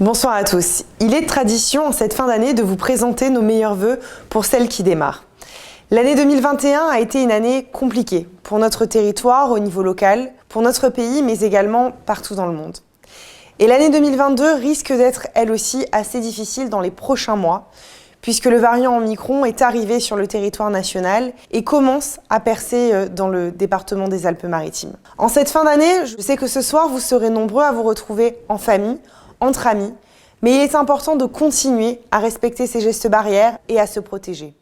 Bonsoir à tous. Il est de tradition en cette fin d'année de vous présenter nos meilleurs vœux pour celle qui démarre. L'année 2021 a été une année compliquée pour notre territoire au niveau local, pour notre pays, mais également partout dans le monde. Et l'année 2022 risque d'être elle aussi assez difficile dans les prochains mois, puisque le variant Omicron est arrivé sur le territoire national et commence à percer dans le département des Alpes-Maritimes. En cette fin d'année, je sais que ce soir, vous serez nombreux à vous retrouver en famille, entre amis, mais il est important de continuer à respecter ces gestes barrières et à se protéger.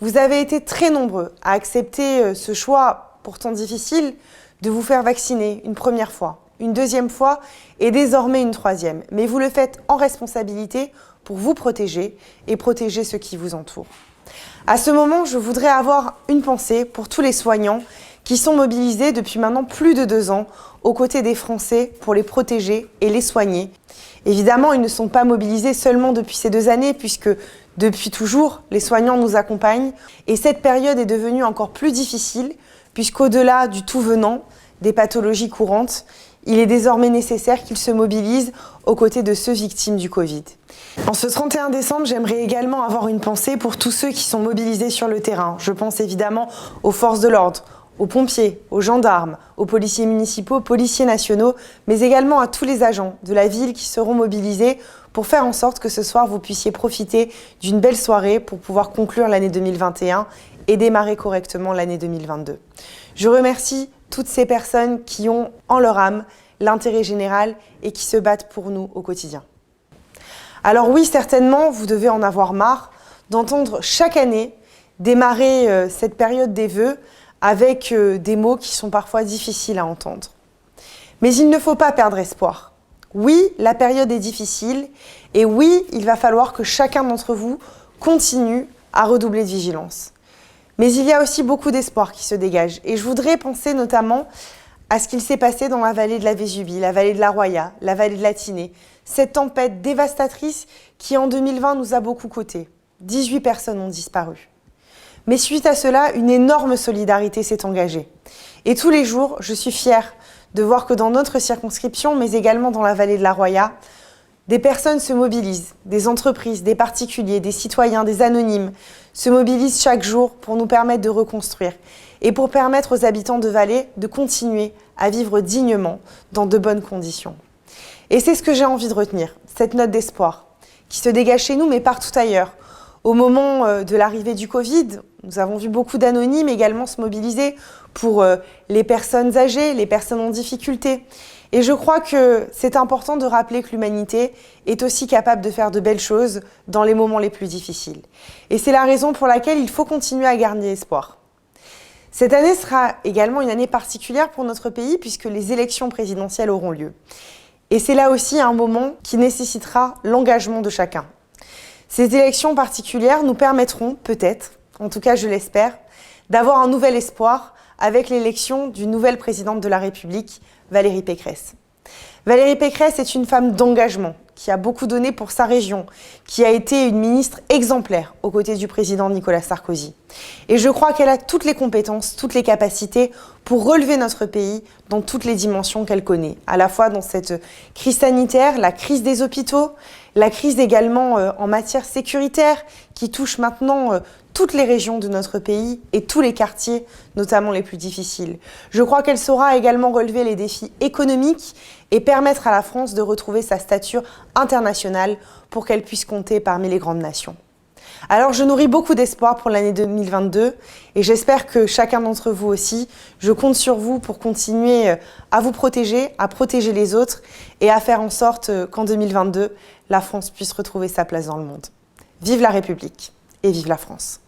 Vous avez été très nombreux à accepter ce choix pourtant difficile de vous faire vacciner une première fois, une deuxième fois et désormais une troisième. Mais vous le faites en responsabilité pour vous protéger et protéger ceux qui vous entourent. À ce moment, je voudrais avoir une pensée pour tous les soignants qui sont mobilisés depuis maintenant plus de 2 ans aux côtés des Français pour les protéger et les soigner. Évidemment, ils ne sont pas mobilisés seulement depuis ces 2 années, puisque depuis toujours, les soignants nous accompagnent. Et cette période est devenue encore plus difficile, puisqu'au-delà du tout venant, des pathologies courantes, il est désormais nécessaire qu'ils se mobilisent aux côtés de ceux victimes du Covid. En ce 31 décembre, j'aimerais également avoir une pensée pour tous ceux qui sont mobilisés sur le terrain. Je pense évidemment aux forces de l'ordre, aux pompiers, aux gendarmes, aux policiers municipaux, aux policiers nationaux, mais également à tous les agents de la ville qui seront mobilisés pour faire en sorte que ce soir, vous puissiez profiter d'une belle soirée pour pouvoir conclure l'année 2021 et démarrer correctement l'année 2022. Je remercie toutes ces personnes qui ont en leur âme l'intérêt général et qui se battent pour nous au quotidien. Alors oui, certainement, vous devez en avoir marre d'entendre chaque année démarrer cette période des vœux avec des mots qui sont parfois difficiles à entendre. Mais il ne faut pas perdre espoir. Oui, la période est difficile et oui, il va falloir que chacun d'entre vous continue à redoubler de vigilance. Mais il y a aussi beaucoup d'espoir qui se dégage et je voudrais penser notamment à ce qu'il s'est passé dans la vallée de la Vésubie, la vallée de la Roya, la vallée de la Tinée, cette tempête dévastatrice qui en 2020 nous a beaucoup coûté. 18 personnes ont disparu. Mais suite à cela, une énorme solidarité s'est engagée. Et tous les jours, je suis fière de voir que dans notre circonscription, mais également dans la vallée de la Roya, des personnes se mobilisent, des entreprises, des particuliers, des citoyens, des anonymes, se mobilisent chaque jour pour nous permettre de reconstruire et pour permettre aux habitants de vallée de continuer à vivre dignement dans de bonnes conditions. Et c'est ce que j'ai envie de retenir, cette note d'espoir qui se dégage chez nous, mais partout ailleurs. Au moment de l'arrivée du Covid, nous avons vu beaucoup d'anonymes également se mobiliser pour les personnes âgées, les personnes en difficulté. Et je crois que c'est important de rappeler que l'humanité est aussi capable de faire de belles choses dans les moments les plus difficiles. Et c'est la raison pour laquelle il faut continuer à garder espoir. Cette année sera également une année particulière pour notre pays puisque les élections présidentielles auront lieu. Et c'est là aussi un moment qui nécessitera l'engagement de chacun. Ces élections particulières nous permettront peut-être, en tout cas je l'espère, d'avoir un nouvel espoir avec l'élection d'une nouvelle présidente de la République, Valérie Pécresse. Valérie Pécresse est une femme d'engagement qui a beaucoup donné pour sa région, qui a été une ministre exemplaire aux côtés du président Nicolas Sarkozy. Et je crois qu'elle a toutes les compétences, toutes les capacités pour relever notre pays dans toutes les dimensions qu'elle connaît, à la fois dans cette crise sanitaire, la crise des hôpitaux, la crise également en matière sécuritaire qui touche maintenant toutes les régions de notre pays et tous les quartiers, notamment les plus difficiles. Je crois qu'elle saura également relever les défis économiques et permettre à la France de retrouver sa stature internationale pour qu'elle puisse compter parmi les grandes nations. Alors je nourris beaucoup d'espoir pour l'année 2022 et j'espère que chacun d'entre vous aussi, je compte sur vous pour continuer à vous protéger, à protéger les autres et à faire en sorte qu'en 2022, la France puisse retrouver sa place dans le monde. Vive la République et vive la France!